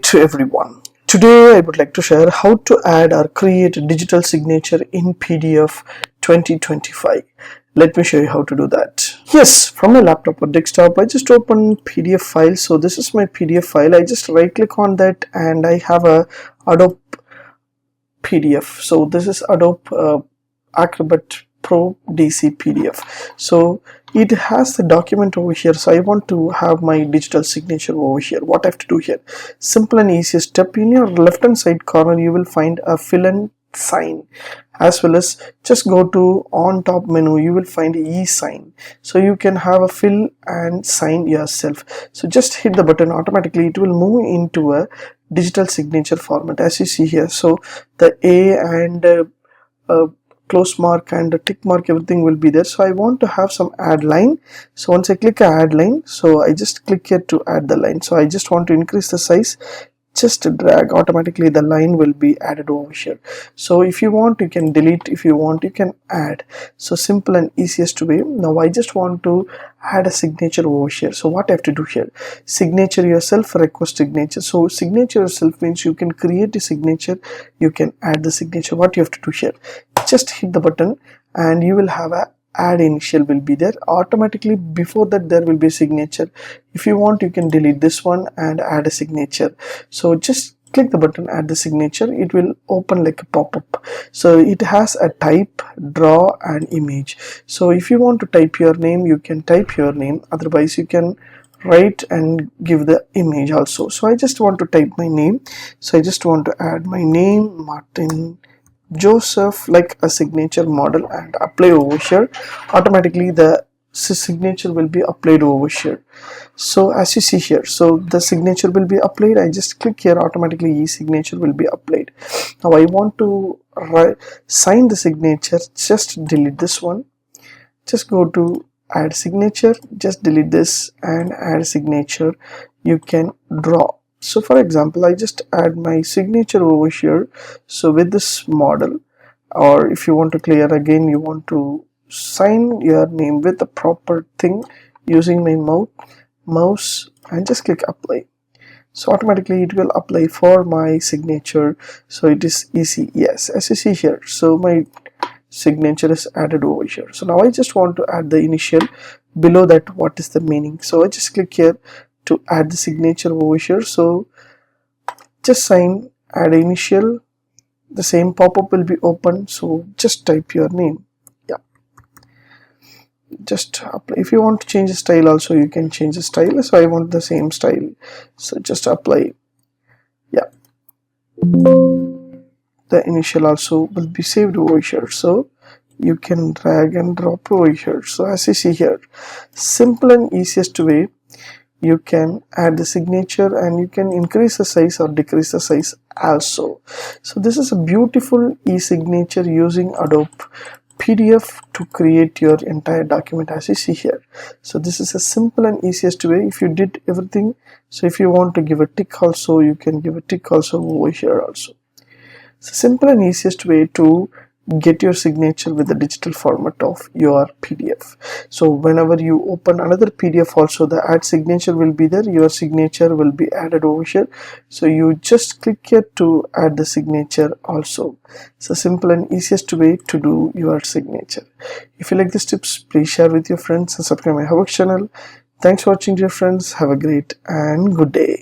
to everyone. Today I would like to share how to add or create a digital signature in PDF 2025. Let me show you how to do that. Yes, from my laptop or desktop I just open PDF file. So this is my PDF file. I just right click on that and I have a Adobe PDF. So this is Adobe Acrobat Pro DC PDF. So it has the document over here. So I want to have my digital signature over here. What I have to do here? Simple and easy step. In your left hand side corner you will find a fill and sign, as well as just go to on top menu you will find e-sign, so you can have a fill and sign yourself. So just hit the button, automatically it will move into a digital signature format as you see here. So the A and close mark and the tick mark, everything will be there. So I want to have some add line. So once I click add line, so I just click here to add the line. So I just want to increase the size, just drag, automatically the line will be added over here. So if you want you can delete, if you want you can add. So simple and easiest way. Now I just want to add a signature over here. So what I have to do here? Signature yourself, request signature. So signature yourself means you can create a signature, you can add the signature. What you have to do here? Just hit the button and you will have a add initial will be there. Automatically before that there will be a signature. If you want you can delete this one and add a signature. So just click the button, add the signature, it will open like a pop-up. So it has a type, draw and image. So if you want to type your name you can type your name, otherwise you can write and give the image also. So I just want to type my name. So I just want to add my name, Martin Joseph, like a signature model, and apply over here. Automatically the signature will be applied over here. So as you see here, so the signature will be applied. I just click here, automatically e-signature will be applied. Now I want to sign the signature, just delete this one, just go to add signature, just delete this and add signature. You can draw. So for example I just add my signature over here. So with this model, or if you want to clear again, you want to sign your name with the proper thing using my mouse and just click apply. So automatically it will apply for my signature. So it is easy. Yes, as you see here, so my signature is added over here. So now I just want to add the initial. Below that, what is the meaning? So I just click here to add the signature over here. So just sign, add initial, the same pop-up will be open. So just type your name. Yeah, just apply. If you want to change the style also you can change the style. So I want the same style, so just apply. Yeah, the initial also will be saved over here. So you can drag and drop over here. So as you see here, simple and easiest way, you can add the signature and you can increase the size or decrease the size also. So this is a beautiful e-signature using Adobe PDF to create your entire document as you see here. So this is a simple and easiest way. If you did everything, so if you want to give a tick also, you can give a tick also over here also. So simple and easiest way to get your signature with the digital format of your PDF. So whenever you open another PDF also, the add signature will be there, your signature will be added over here. So you just click here to add the signature also. So simple and easiest way to do your signature. If you like these tips, please share with your friends and subscribe my HowXT channel. Thanks for watching dear friends. Have a great and good day.